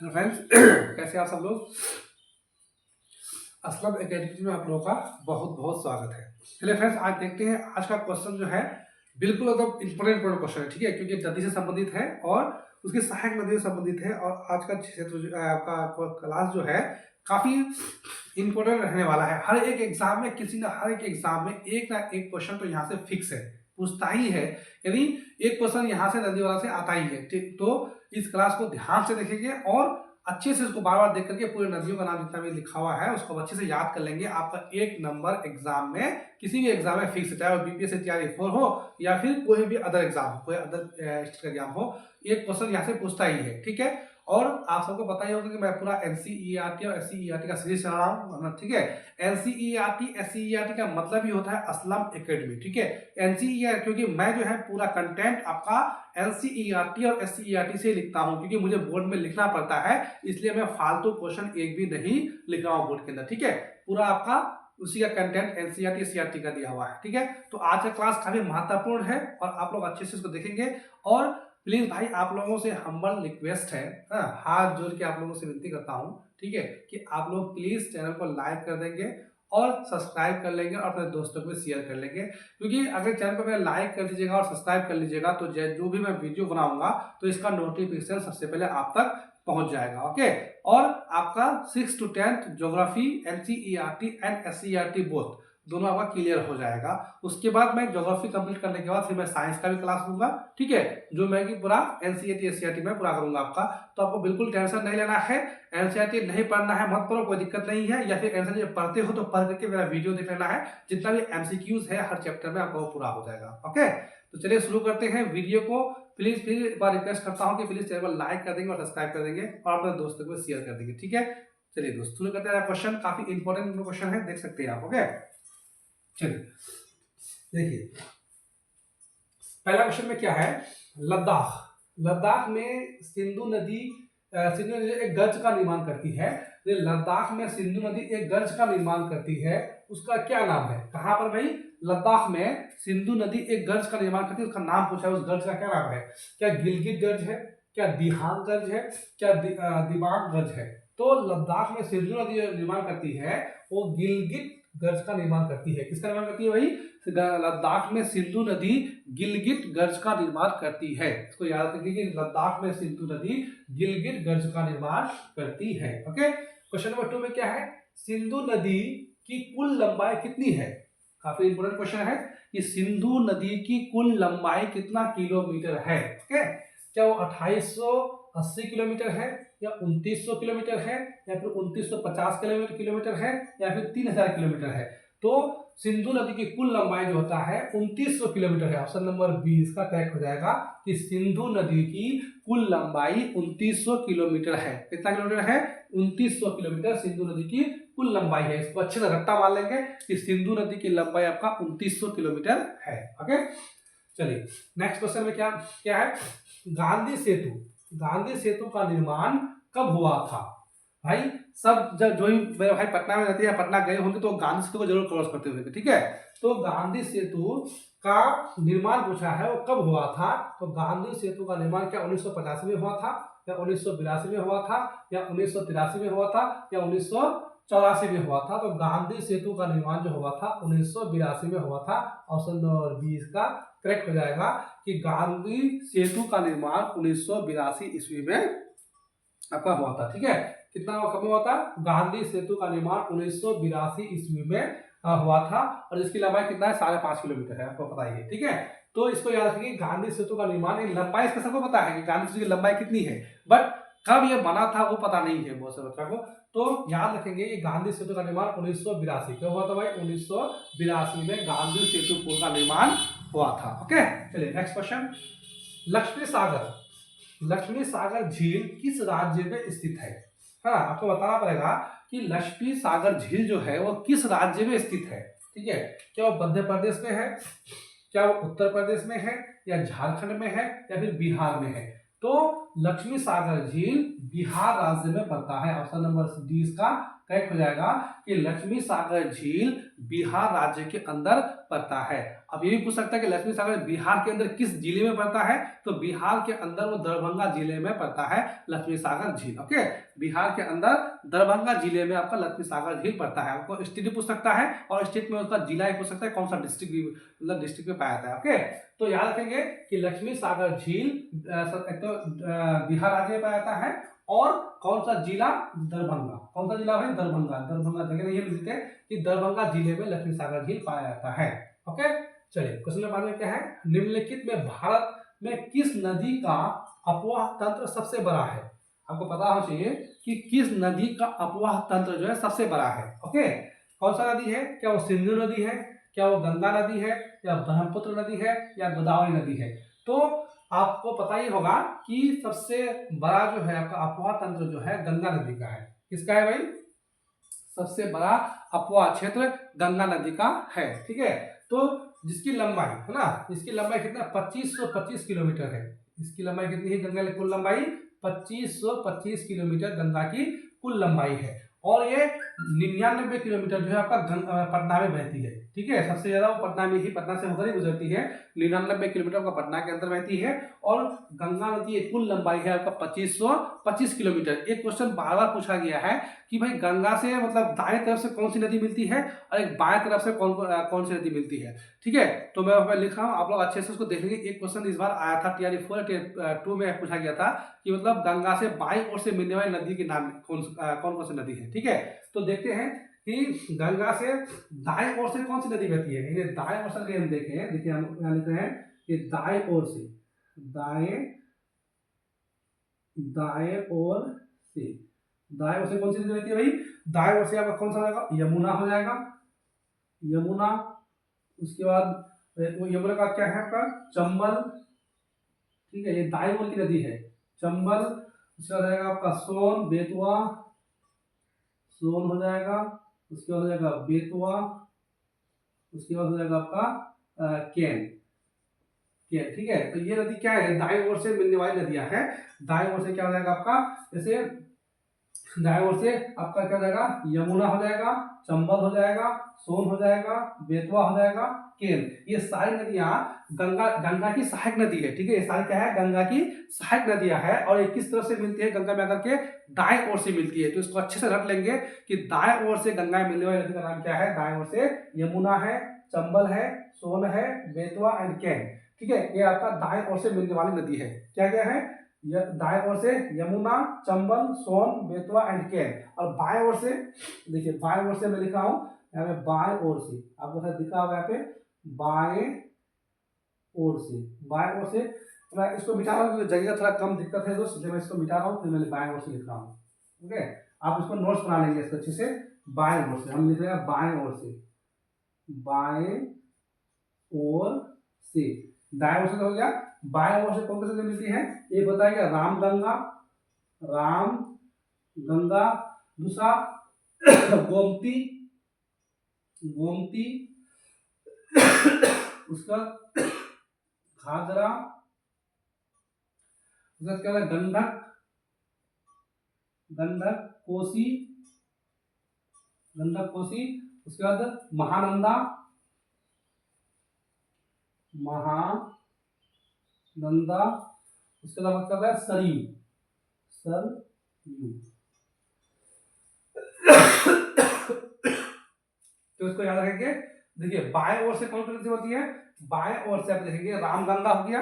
Hello friends कैसे आप सब लोग। असलम एकेडमी में आप लोगों का बहुत बहुत स्वागत है। चलिए फ्रेंड्स, आज देखते हैं आज का क्वेश्चन जो है बिल्कुल एकदम इंपॉर्टेंट क्वेश्चन है, ठीक है, क्योंकि नदी से संबंधित है और उसकी सहायक नदी से संबंधित है। और आज का क्षेत्र आपका क्लास जो है काफी इंपॉर्टेंट रहने वाला है। हर एक एग्जाम में हर एक एग्जाम में एक ना एक क्वेश्चन तो यहाँ से फिक्स है, पूछता ही है। यानी एक क्वेश्चन यहाँ से नदी वाला से आता ही है, ठीक। तो इस क्लास को ध्यान से देखेंगे और अच्छे से इसको बार बार देख करके पूरे नदियों का नाम जितना भी लिखा हुआ है उसको अच्छे से याद कर लेंगे। आपका एक नंबर एग्जाम में किसी भी एग्जाम में फिक्स, चाहे वो बीपीएससी तैयारी 4 हो या फिर कोई भी अदर एग्जाम हो, कोई अदर स्टेट का एग्जाम हो, एक क्वेश्चन यहाँ से पूछता ही है, ठीक है। और आप सबको पता ही होगा कि मैं पूरा एनसीईआरटी और एससीईआरटी का सीरीज चला रहा हूँ, ठीक है। एनसीईआरटी एससीईआरटी का मतलब ही होता है असलम एकेडमी, ठीक है। एनसीईआरटी क्योंकि मैं जो है पूरा कंटेंट आपका एनसीईआरटी और एससीईआरटी से लिखता हूं, क्योंकि मुझे बोर्ड में लिखना पड़ता है, इसलिए मैं फालतू क्वेश्चन एक भी नहीं लिख रहा हूं बोर्ड के अंदर, ठीक है। पूरा आपका उसी का कंटेंट एनसीईआरटी एससीईआरटी का दिया हुआ है, ठीक है। तो आज का क्लास काफी महत्वपूर्ण है और आप लोग अच्छे से इसको देखेंगे। और प्लीज भाई आप लोगों से हम्बल रिक्वेस्ट है, हाथ जोड़ के आप लोगों से विनती करता हूं, ठीक है, कि आप लोग प्लीज चैनल को लाइक कर देंगे और सब्सक्राइब कर लेंगे और अपने दोस्तों को शेयर कर लेंगे। क्योंकि अगर चैनल को मेरा लाइक कर दीजिएगा और सब्सक्राइब कर लीजिएगा तो जो भी मैं वीडियो बनाऊंगा तो इसका नोटिफिकेशन सबसे पहले आप तक पहुंच जाएगा, ओके। और आपका 6th to 10th geography NCERT and SCERT both दोनों आपका क्लियर हो जाएगा। उसके बाद मैं ज्योग्राफी कंप्लीट करने के बाद फिर मैं साइंस का भी क्लास लूंगा, ठीक है, जो मैं कि पूरा एनसीईआरटी एससीईआरटी में पूरा करूंगा आपका। तो आपको बिल्कुल टेंशन नहीं लेना है, एनसीईआरटी नहीं पढ़ना है मत पढ़ो, कोई दिक्कत नहीं है, या फिर एनसीईआरटी पढ़ते हो तो पढ़ करके मेरा वीडियो देख लेना है। जितना भी एमसीक्यूज है हर चैप्टर में आपका वो पूरा हो जाएगा, ओके। तो चलिए शुरू करते हैं वीडियो को। प्लीज फिर एक बार रिक्वेस्ट करता हूँ कि प्लीज चैनल को लाइक कर देंगे और सब्सक्राइब कर देंगे और अपने दोस्तों को शेयर कर देंगे, ठीक है। चलिए दोस्त शुरू करते हैं। क्वेश्चन काफी इंपॉर्टेंट क्वेश्चन है, देख सकते हैं आप, ओके। चलिए देखिए पहला क्वेश्चन में क्या है, लद्दाख। लद्दाख में सिंधु नदी एक गर्ज का निर्माण करती है। लद्दाख में सिंधु नदी एक गर्ज का निर्माण करती है, उसका क्या नाम है? कहां पर भाई? लद्दाख में सिंधु नदी एक गर्ज का निर्माण करती है, उसका नाम पूछा है, उस गर्ज का क्या नाम है? क्या गिलगित गर्ज है, क्या दिहांग गर्ज है, क्या दिबांग गर्ज है? तो लद्दाख में सिंधु नदी निर्माण करती है वो गिलगित गर्ज का निर्माण करती है। किसका निर्माण करती है भाई? लद्दाख में सिंधु नदी गिलगित गर्ज का निर्माण करती है। इसको याद रखिए कि लद्दाख में सिंधु नदी गिलगित गर्ज का निर्माण करती है, ओके। क्वेश्चन नंबर 2 में क्या है, सिंधु नदी की कुल लंबाई कितनी है? काफी इंपोर्टेंट क्वेश्चन है कि सिंधु नदी की कुल लंबाई कितना किलोमीटर है, ओके। क्या वो 2880 किलोमीटर है, या 2900 किलोमीटर है, या फिर 2950 किलोमीटर है, या फिर 3000 किलोमीटर है? तो सिंधु नदी की कुल लंबाई जो होता है 2900 किलोमीटर है। ऑप्शन नंबर बी इसका करेक्ट हो जाएगा कि सिंधु नदी की कुल लंबाई 2900 किलोमीटर है। कितना किलोमीटर है? 2900 किलोमीटर सिंधु नदी की कुल लंबाई है। इसको अच्छे से रट्टा मार लेंगे कि सिंधु नदी की लंबाई आपका 2900 किलोमीटर है, ओके। चलिए नेक्स्ट क्वेश्चन में क्या क्या है, गांधी सेतु। गांधी सेतु का निर्माण कब हुआ था? भाई सब जब जो ही मेरे भाई पटना में रहते हैं, पटना गए होंगे तो गांधी सेतु को जरूर क्रॉस करते होंगे, ठीक है। तो गांधी सेतु का निर्माण पूछा है वो कब हुआ था? तो गांधी सेतु का निर्माण क्या 1985 में हुआ था, या 1982 में हुआ था, या 1983 में हुआ था, या 1984 में हुआ था? तो गांधी सेतु का निर्माण जो हुआ था 1982 में हुआ था। ऑप्शन नंबर बी इसका करेक्ट हो जाएगा कि गांधी सेतु का निर्माण 1982 ईस्वी में आपका हुआ था, ठीक है। कितना कब हुआ था? गांधी सेतु का निर्माण 1982 ईस्वी में हुआ था और इसकी लंबाई कितना है? 5.5 किलोमीटर है, आपको पता ही है, ठीक है। तो इसको याद रखिए, गांधी सेतु का निर्माण, लंबाई इसका सबको पता है कि गांधी सेतु की लंबाई कितनी है, बट कब ये बना था वो पता नहीं है बहुत से बच्चों को। तो याद रखेंगे कि गांधी सेतु का निर्माण 1982 कब हुआ था भाई? 1982 में गांधी सेतु पुल का निर्माण हुआ था, ओके। चलिए नेक्स्ट क्वेश्चन, लक्ष्मी सागर। लक्ष्मी सागर झील किस राज्य में स्थित है? हाँ, आपको बताना पड़ेगा कि लक्ष्मी सागर झील जो है वो किस राज्य में स्थित है, ठीक है। क्या वो मध्य प्रदेश में है, क्या वो उत्तर प्रदेश में है, या झारखंड में है, या फिर बिहार में है? तो लक्ष्मी सागर झील बिहार राज्य में पड़ता है। ऑप्शन नंबर डी इसका करेक्ट हो जाएगा कि लक्ष्मी सागर झील बिहार राज्य के अंदर पड़ता है। अब ये भी पूछ सकता है कि लक्ष्मी सागर बिहार के अंदर किस जिले में पड़ता है, तो बिहार के अंदर वो दरभंगा जिले में पड़ता है लक्ष्मी सागर झील। ओके, बिहार के अंदर दरभंगा जिले में आपका लक्ष्मी सागर झील पड़ता है। आपको स्टेट भी पूछ सकता है और स्टेट में उसका जिला ही पूछ सकता है, कौन सा डिस्ट्रिक्ट भी, मतलब डिस्ट्रिक्ट में पाया जाता है। ओके, तो याद रखेंगे कि लक्ष्मी सागर झील एक तो बिहार राज्य में पाया जाता है, और कौन सा जिला, दरभंगा। कौन सा जिला भाई, दरभंगा। दरभंगा जगह ये लिखते हैं कि दरभंगा जिले में लक्ष्मी सागर झील पाया जाता है। ओके, चलिए क्वेश्चन नंबर 5 में क्या है, निम्नलिखित में भारत में किस नदी का अपवाह तंत्र सबसे बड़ा है। आपको पता होना चाहिए कि किस नदी का अपवाह तंत्र जो है सबसे बड़ा है। ओके, कौन सा नदी है, क्या वो सिंधु नदी है, क्या वो गंगा नदी है, या ब्रह्मपुत्र नदी है, या गोदावरी नदी है। तो आपको पता ही होगा कि सबसे बड़ा जो है आपका अपवाह तंत्र जो है गंगा नदी का है। किसका है भाई, सबसे बड़ा अपवाह क्षेत्र गंगा नदी का है। ठीक है, तो जिसकी लंबाई है ना, इसकी लंबाई कितना, 2525 किलोमीटर है। इसकी लंबाई कितनी है, गंगा की कुल लंबाई 2525 किलोमीटर गंगा की कुल लंबाई है। और ये 99 किलोमीटर जो है आपका पटना में बहती है। ठीक है, सबसे ज्यादा वो पटना में ही, पटना से होकर ही गुजरती है। 99 किलोमीटर का पटना के अंदर बहती है, और गंगा नदी की कुल लंबाई है आपका 2525 किलोमीटर। एक क्वेश्चन बार बार पूछा गया है कि भाई गंगा से मतलब दाएं तरफ से कौन सी नदी मिलती है, और एक बाएं तरफ से कौन सी नदी मिलती है। ठीक है, तो मैं लिख रहा हूँ, आप लोग अच्छे से उसको देख लीजिए। एक क्वेश्चन इस बार आया था TRE 4 2 में पूछा गया था कि मतलब गंगा से बाईं ओर से मिलने वाली नदी के नाम कौन कौन सी नदी है। ठीक है, तो देखते हैं कि गंगा से दाएं ओर से कौन सी नदी बहती है। ये दाएं ओर से हम देखें, देखिए हम यहाँ लिख रहे हैं कि दाएं ओर से, दाएं ओर से, दाएं ओर से कौन सी नदी बहती है भाई, दाएं ओर से आपका कौन सा हो जाएगा, यमुना हो जाएगा, यमुना। उसके बाद वो यमुना का क्या है आपका, चंबल। ठीक है, ये दाएं ओर की नदी है, चंबल। उसके बाद रहेगा आपका सोन, बेतवा, सोन हो जाएगा। उसके बाद हो जाएगा बेतवा। उसके बाद हो जाएगा आपका केन, केन। ठीक है, तो ये नदी क्या है, दाएं ओर से मिलने वाली नदियां हैं। दाएं ओर से क्या हो जाएगा आपका, जैसे दाएं ओर से आपका क्या हो जाएगा, यमुना हो जाएगा, चंबल हो जाएगा, सोन हो जाएगा, बेतवा हो जाएगा, केन। ये सारी नदियां गंगा की सहायक नदी है। ठीक है, ये सारी क्या है, गंगा की सहायक नदियां है। और ये किस तरफ से मिलती है, गंगा में आकर के दाएं ओर से मिलती है। तो इसको अच्छे से रट लेंगे कि दाएं ओर से गंगा में मिलने वाली नदी का नाम क्या है, दाएं ओर से यमुना है, चंबल है, सोन है, बेतवा एंड केन। ठीक है, ये आपका दाएं ओर से मिलने वाली नदी है। क्या क्या है, दाएं ओर से यमुना, चंबल, सोन, बेतवा एंड केन। और बाएं ओर से देखिए, बाएं ओर से मैं लिखा हूं यहाँ पे, बाएं ओर से आपको शायद दिखा होगा यहाँ पे, बाएं ओर से, बाएं ओर से। मैं इसको मिटा रहा हूँ क्योंकि जगह थोड़ा कम दिक्कत है दोस्त, इसलिए मैं इसको मिटा रहा हूँ, फिर मैं बाएं ओर से लिख रहा हूँ। ओके, आप इसको नोट्स बना लेंगे इसको अच्छे से। बाएं ओर से हम लिख रहे हैं, बाएं ओर से, बाएं ओर से। दाएं ओर से हो गया, बाएं ओर से कौन सी नदी मिलती है, एक बताइएगा, रामगंगा, राम गंगा। दूसरा गोमती, गोमती। उसका घाघरा। उसका क्या है, गंडक, गंडक, कोसी, गंडक, कोसी। उसके बाद महानंदा, महानंदा। उसके बाद क्या है, सरयू, सरयू। तो इसको याद रखेंगे। देखिए, बाएं ओर से कौन सी नदी होती है, बाएं ओर से आप देखेंगे, रामगंगा हो गया,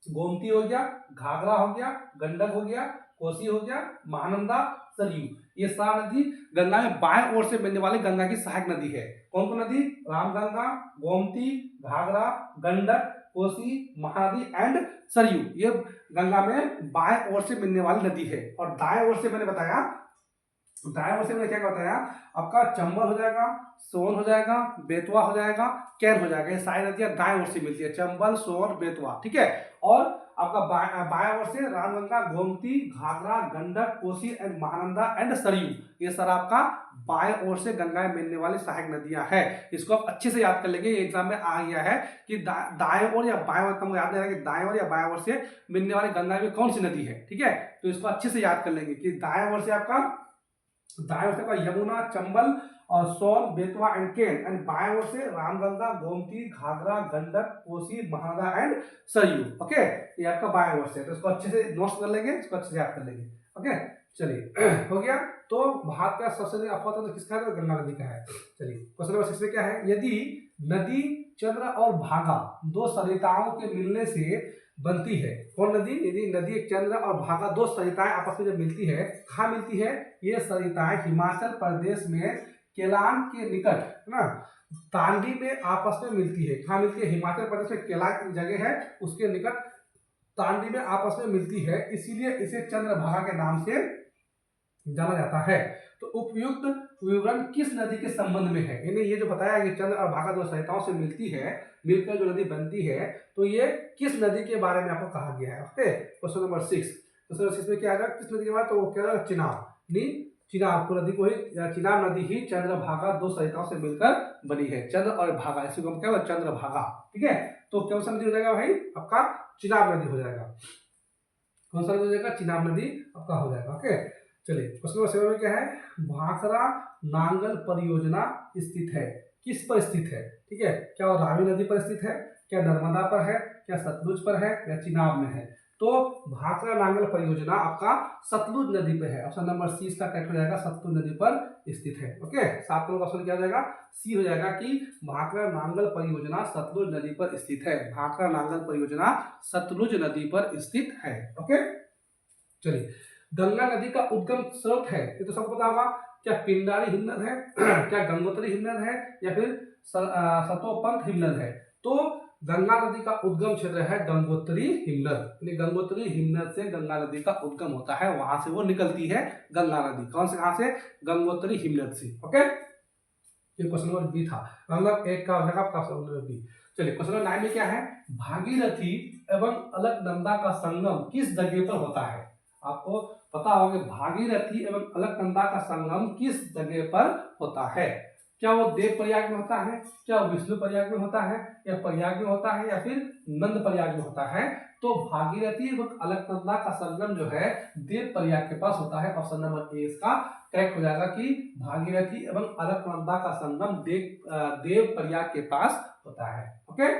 गोमती हो गया, घाघरा हो गया, गंडक हो गया, कोसी हो गया, महानंदा, सरयू। ये सारी नदी गंगा में बाएं ओर से मिलने वाली गंगा की सहायक नदी है। कौन कौन नदी, रामगंगा, गोमती, घाघरा, गंडक, कोसी, महानदी एंड सरयू। ये गंगा में बाएं ओर से मिलने वाली नदी है। और दाएं ओर से मैंने बताया, दाएं ओर से मैंने क्या बताया, आपका चंबल हो जाएगा, सोन हो जाएगा, बेतवा हो जाएगा, कैन हो जाएगा। ये सारी नदियां दाएं ओर से मिलती है, चंबल, सोन, बेतवा। ठीक है, और आपका बाएं ओर से रामगंगा, गोमती, घाघरा, गंडक, कोसी एंड महानंदा एंड सरयू। ये सारा आपका बाएं ओर से गंगा में मिलने वाली सहायक नदियां हैं। इसको आप अच्छे से याद कर लेंगे, एग्जाम में आ गया है कि दाएं ओर या बाएं ओर, तुमको याद रहेगा कि दाएं ओर या बाएं ओर से मिलने वाली गंगा में कौन सी नदी है। ठीक है, तो इसको अच्छे से याद कर लेंगे कि दाएं ओर से आपका, दाएं ओर से आपका यमुना, चंबल और सोन, बेतवा एंड केन, एंड बाएं ओर से रामगंगा, गोमती, घाघरा, गंडक, कोसी, महानदा एंड सरयू। ओके, ये आपका बाएं ओर से, तो इसको अच्छे से नोट्स कर लेंगे, इसको अच्छे से याद कर लेंगे। ओके, चलिए हो गया। तो भारत का सबसे अधिक अपहर तो किसका है? तो गंगा नदी का है। चलिए क्वेश्चन नंबर 6 में क्या है? यदि नदी चंद्र और भागा दो सरिताओं के मिलने से बनती है, कौन नदी? यदि नदी चंद्र और भागा दो सरिताएं आपस में जब मिलती है, कहाँ मिलती है? ये सरिताएं हिमाचल प्रदेश में केलांग के निकट, है ना, तांडी में आपस में मिलती है। कहाँ मिलती है? हिमाचल प्रदेश में केलांग की जगह है, उसके निकट तांडी में आपस में मिलती है, इसीलिए इसे चंद्रभागा के नाम से जाना जाता है। तो उपयुक्त विवरण किस नदी के संबंध में है? यानी ये जो बताया कि चंद्र और भागा दो सरिताओं से मिलती है, मिलकर जो नदी बनती है, तो ये किस नदी के बारे में आपको कहा गया है? Okay, question number 6। Question number 6 में क्या आएगा? किस नदी के बारे में? तो वो क्या है? चिनाब। चिनाब को नदी को ही, चिनाब नदी ही चंद्रभागा दो सरिताओं से मिलकर बनी है। चंद्र और भागा, इसी को हम क्या बोलते हैं? चंद्रभागा। ठीक है, तो कौन सा नदी हो जाएगा भाई? आपका चिनाब नदी हो जाएगा। कौन सा नदी हो जाएगा? चिनाब नदी आपका हो जाएगा। ओके, चलिए क्वेश्चन नंबर 7 में क्या है? भाखड़ा नांगल परियोजना स्थित है, किस पर स्थित है? ठीक है, क्या वो रावी नदी पर स्थित है, क्या नर्मदा पर है, क्या सतलुज पर है, या चिनाब में है? तो भाखड़ा नांगल परियोजना आपका सतलुज नदी पे है। ऑप्शन नंबर सी इसका करेक्ट हो जाएगा, सतलुज नदी पर स्थित है। ओके, 7 नंबर क्वेश्चन क्या हो जाएगा? सी हो जाएगा कि भाखड़ा नांगल परियोजना सतलुज नदी पर स्थित है। भाखड़ा नांगल परियोजना सतलुज नदी पर स्थित है। ओके, चलिए गंगा नदी का उद्गम स्रोत है, ये तो सबको पता होगा। क्या पिंडारी हिमनद है, क्या गंगोत्री हिमनद है, या फिर सतोपंत हिमनद है? तो गंगा नदी का उद्गम क्षेत्र है गंगोत्री हिमनद, यानी गंगोत्री हिमनद से गंगा नदी का उद्गम होता है, वहां से वो निकलती है गंगा नदी। कौन से? कहां से? गंगोत्री हिमनद से। ओके, ये क्वेश्चन नंबर बी था, मतलब 8 का हो जाएगा आपका ऑप्शन नंबर बी। चलिए क्वेश्चन नंबर 9 में क्या है? भागीरथी एवं अलकनंदा का संगम किस जगह पर होता है? आपको पता होगा कि भागीरथी एवं अलकनंदा का संगम किस जगह पर होता है? क्या वो देव प्रयाग में होता है, क्या विष्णु प्रयाग में होता है, या प्रयाग में होता है, या फिर नंद प्रयाग में होता है? तो भागीरथी एवं अलकनंदा का संगम जो है देव प्रयाग के पास होता है। ऑप्शन नंबर ए इसका करेक्ट हो जाएगा कि भागीरथी एवं अलकनंदा का संगम देव प्रयाग के पास होता है। ओके,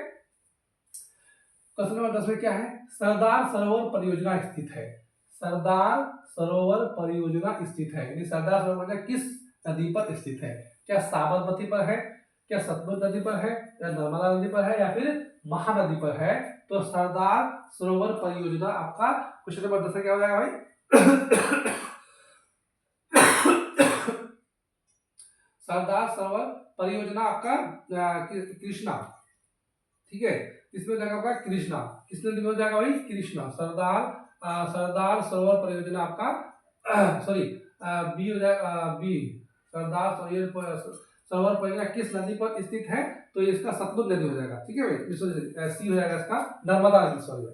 क्वेश्चन नंबर 10 में क्या है? सरदार सरोवर परियोजना स्थित है। सरदार सरोवर परियोजना स्थित है, यानी सरदार सरोवर परियोजना किस नदी पर स्थित है? क्या साबरमती पर है, क्या सतलुज नदी पर है, या नर्मदा नदी पर है, या फिर महानदी पर है? तो सरदार सरोवर परियोजना आपका क्वेश्चन नंबर 10 क्या हो जाएगा भाई? सरदार सरोवर परियोजना आपका कृष्णा। ठीक है, इसमें जाएगा आपका कृष्णा। किस नदी में हो जाएगा भाई? कृष्णा। सरदार सरोवर परियोजना आपका सॉरी बी हो जाएगा, बी सरदार सरोवर परियोजना किस नदी पर स्थित है? तो इसका सतलुज नदी हो जाएगा। ठीक है भाई, सी हो जाएगा इसका नर्मदा नदी। सॉरी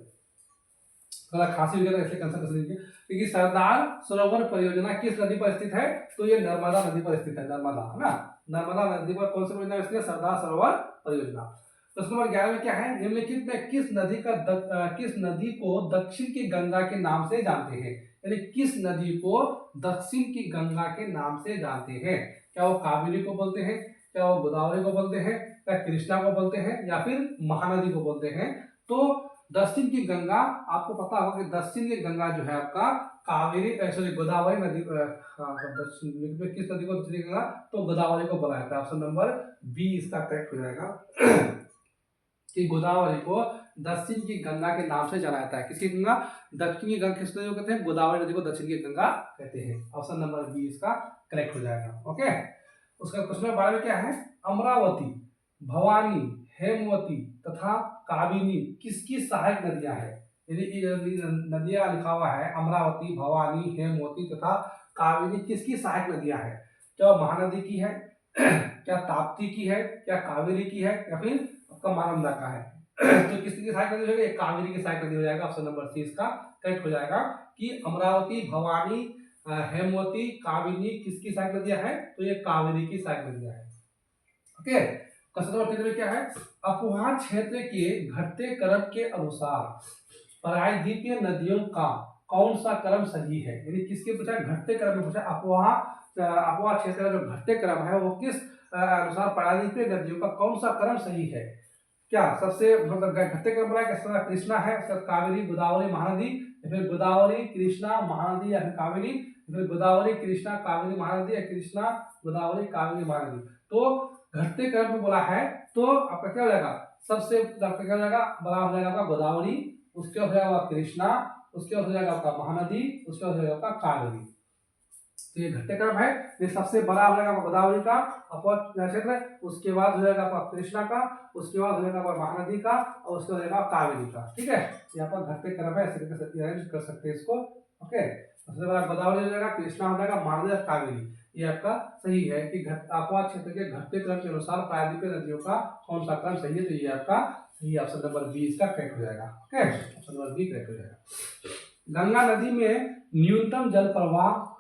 भाई, खांसी हो गया इसलिए कैंसिल कर दीजिए, क्योंकि सरदार सरोवर परियोजना किस नदी पर स्थित है? तो ये नर्मदा नदी पर स्थित है। नर्मदा, है ना, नर्मदा नदी पर कौन सी परियोजना स्थित है? सरदार सरोवर परियोजना। प्रश्न नंबर 11 में क्या है? निम्नलिखित में किस नदी को दक्षिण की गंगा के नाम से जानते हैं? यानी किस नदी को दक्षिण की गंगा के नाम से जानते हैं? क्या वो कावेरी को बोलते हैं, क्या वो गोदावरी को बोलते हैं, क्या कृष्णा को बोलते हैं, या फिर महानदी को बोलते हैं? तो दक्षिण की गंगा, आपको पता होगा कि दक्षिण की गंगा जो है आपका कावेरी सॉरी गोदावरी नदी, दक्षिण में किस नदी को दक्षिण गंगा? तो गोदावरी को बोला जाता है। ऑप्शन नंबर बी इसका करेक्ट हो जाएगा कि गोदावरी को दक्षिण की गंगा के नाम से जाना जाता है। किसकी गंगा? दक्षिण की गंगा किस नदी को कहते हैं? गोदावरी नदी को दक्षिण की गंगा कहते हैं। ऑप्शन नंबर बी इसका करेक्ट हो जाएगा। ओके, उसका क्वेश्चन बारे में क्या है? अमरावती, भवानी, हेमवती तथा काबिनी किसकी सहायक नदियां हैं? यदि नदियां लिखा हुआ है अमरावती, भवानी, हेमवती तथा काबिनी किसकी सहायक नदियां हैं? क्या महानदी की है, क्या ताप्ती की है, क्या कावेरी की है, या फिर आपका महानंदा का है? तो किसकी सहायक नदी हो जाएगी? कावेरी की सहायक नदी हो जाएगा। ऑप्शन नंबर सी इसका करेक्ट हो जाएगा कि अमरावती, भवानी, हेमवती, काबिनी किसकी सहायक नदियां हैं? तो ये कावेरी की सहायक नदियां हैं। ओके, क्वेश्चन नंबर 3 में क्या है? अपोहा क्षेत्र के घटते क्रम के अनुसार प्रायद्वीपीय नदियों का कौन सा क्रम सही है? यानी किसके पूछा? घटते क्रम में पूछा। अपोहा अपवाद क्षेत्र का जो घटते क्रम है वो किस अनुसार प्रायद्वीपीय नदियों का कौन सा क्रम सही है? क्या सबसे मतलब घटते क्रम है? क्या कृष्णा है, कावेरी, गोदावरी, महानदी, या फिर गोदावरी, कृष्णा, महानदी, या फिर कावेरी, फिर गोदावरी, कृष्णा, कावेरी, महानदी, या कृष्णा, गोदावरी, कावेरी, महानदी? तो घटते क्रम में बोला है तो आपका क्या हो जाएगा? सबसे आपका क्या हो जाएगा? बड़ा हो जाएगा आपका गोदावरी, उसके बाद हो जाएगा कृष्णा, उसके बाद हो जाएगा आपका महानदी, उसके बाद हो जाएगा आपका कावेरी। तो ये घटते क्रम है। ये सबसे बड़ा हो जाएगा गोदावरी का अपवाद क्षेत्र, उसके बाद हो जाएगा आपका कृष्णा का, उसके बाद हो जाएगा आपका महानदी का, और उसके बाद हो जाएगा कावेरी का। ठीक है, यहाँ पर घटते क्रम है, ऐसे तरीके से अरेंज कर सकते हैं इसको। ओके, सबसे बड़ा गोदावरी हो जाएगा, कृष्णा हो जाएगा, महानदी और कावेरी। ये आपका सही है कि अपवाद क्षेत्र के घटते क्रम के अनुसार प्रायद्वीपीय नदियों का कौन सा क्रम सही है? तो ये आपका सही ऑप्शन नंबर बी इसका करेक्ट हो जाएगा। Okay, option number B correct हो जाएगा। गंगा नदी में न्यूनतम जल प्रवाह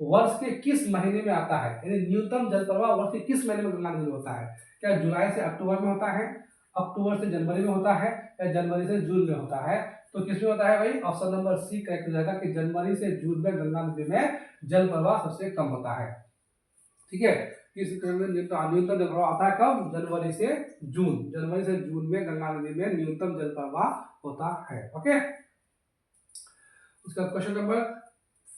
वर्ष के किस महीने में आता है? यानी न्यूनतम जल प्रवाह वर्ष के किस महीने में गंगा नदी में होता है? क्या जुलाई से अक्टूबर में होता है, अक्टूबर से जनवरी में होता है, या जनवरी से जून में होता है? तो किसमें होता है भाई? ऑप्शन नंबर सी करेक्ट हो जाएगा कि जनवरी से जून में गंगा नदी में जल प्रवाह सबसे कम होता है। ठीक है, न्यूनतम जल प्रवाह आता है कब? जनवरी से जून। जनवरी से जून में गंगा नदी में न्यूनतम जल प्रवाह होता है। ओके, उसका क्वेश्चन नंबर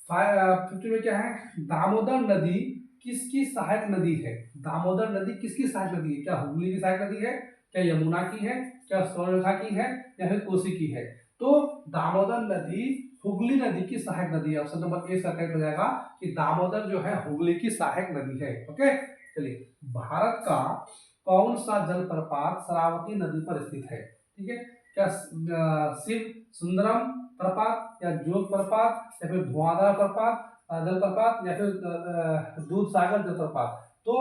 50 में क्या है? दामोदर नदी किसकी सहायक नदी है? दामोदर नदी किसकी सहायक नदी है? क्या हुगली की सहायक नदी है, क्या यमुना की है, क्या स्वर्णरेखा की है, या फिर कोसी की है? तो दामोदर नदी हुगली नदी की सहायक नदी है। ऑप्शन नंबर ए करेक्ट हो जाएगा कि दामोदर जो है हुगली की सहायक नदी है। ओके, चलिए, भारत का कौन सा जलप्रपात शरावती नदी पर स्थित है? ठीक है, क्या शिव सुंदरम प्रपात, या जोग प्रपात, या फिर धुआंधार प्रपात जलप्रपात, या फिर दूध सागर जलप्रपात? तो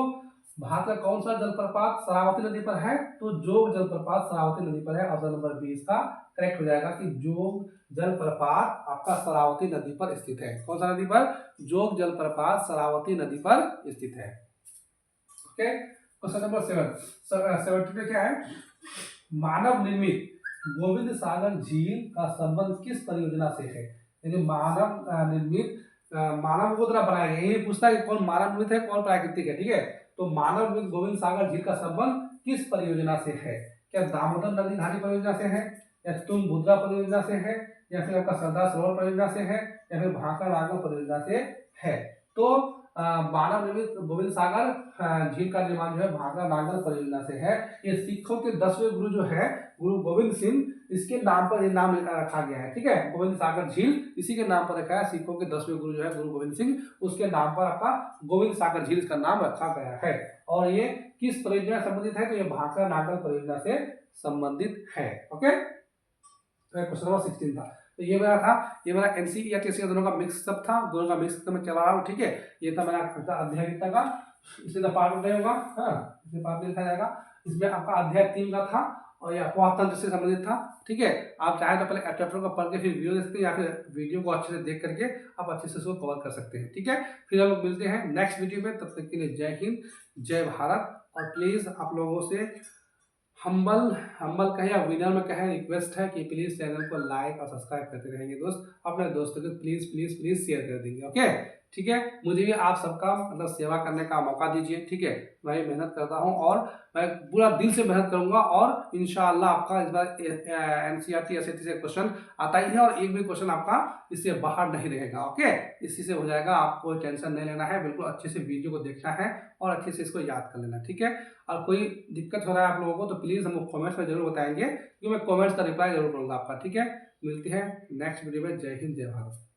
भारत का कौन सा जलप्रपात शरावती नदी पर है? तो जोग जलप्रपात शरावती नदी पर है। ऑप्शन नंबर बी इसका करेक्ट हो जाएगा कि जोग जलप्रपात आपका शरावती नदी पर स्थित है। कौन सा नदी पर? जोग जलप्रपात शरावती नदी पर स्थित है। ओके, क्वेश्चन नंबर 70 पे क्या है? मानव निर्मित गोविंद सागर झील का संबंध किस परियोजना से है? यानी मानव निर्मित मानव को द्वारा बनाया गया, ये पूछता है कि कौन मानव निर्मित है, कौन प्राकृतिक है। ठीक है, तो मानव निर्मित गोविंद सागर झील का संबंध किस परियोजना से है? क्या दामोदर नदी नाली परियोजना से है, या तुंगभद्रा परियोजना से है, या फिर आपका सरदार सरोवर परियोजना से है, या फिर भाखड़ा नागौर परियोजना से है? तो मानव निर्मित गोविंद सागर झील का निर्माण जो है भाखड़ा नागौर परियोजना से है। ये सिखों के 10वें गुरु जो है गुरु गोविंद सिंह, इसके नाम पर ये नाम रखा गया है। ठीक है, गोविंद सागर झील इसी के नाम पर रखा है। सिखों के 10वें गुरु जो है गुरु गोविंद सिंह, उसके नाम पर आपका गोविंद सागर झील का नाम रखा गया है। और ये किस परियोजना से संबंधित है? तो ये भाखड़ा नागौर परियोजना से संबंधित है। ओके, क्वेश्चन नंबर 16 था। तो ये मेरा था, ये मेरा एनसीईआरटी दोनों का मिक्सअप था, दोनों का मिक्स मैं चला रहा हूँ। ठीक है, ये था मेरा अध्याय कितना का, इसलिए पार्ट नहीं होगा। हाँ, इसमें पार्ट लिखा जाएगा। इसमें आपका अध्याय 3 का था और ये अपवाद तंत्र से संबंधित था। ठीक है, आप चाहे तो पहले चैप्टर को पढ़ के फिर वीडियो देख सकते हैं, या फिर वीडियो को अच्छे से देख करके आप अच्छे से उसको कवर कर सकते हैं। ठीक है, फिर हम लोग मिलते हैं नेक्स्ट वीडियो में। तब तक के लिए जय हिंद, जय भारत। और प्लीज आप लोगों से हम्बल कहें या विनर में कहें, रिक्वेस्ट है कि प्लीज चैनल को लाइक और सब्सक्राइब करते रहेंगे दोस्त। अपने दोस्तों को प्लीज प्लीज प्लीज शेयर कर देंगे। ओके, ठीक है, मुझे भी आप सबका मतलब सेवा करने का मौका दीजिए। ठीक है, मैं मेहनत करता हूं और मैं पूरा दिल से मेहनत करूंगा, और इंशाअल्लाह आपका इस बार एनसीईआरटी एसएटी से क्वेश्चन आता ही है, और एक भी क्वेश्चन आपका इससे बाहर नहीं रहेगा। ओके, इसी से हो जाएगा, आपको टेंशन नहीं लेना है, बिल्कुल अच्छे से वीडियो को देखना है और अच्छे से इसको याद कर लेना। ठीक है, और कोई दिक्कत हो रहा है आप लोगों को तो प्लीज़ हमको कमेंट्स में जरूर बताएंगे, क्योंकि मैं कमेंट्स का रिप्लाई जरूर करूंगा आपका। ठीक है, मिलते हैं नेक्स्ट वीडियो में। जय हिंद, जय भारत।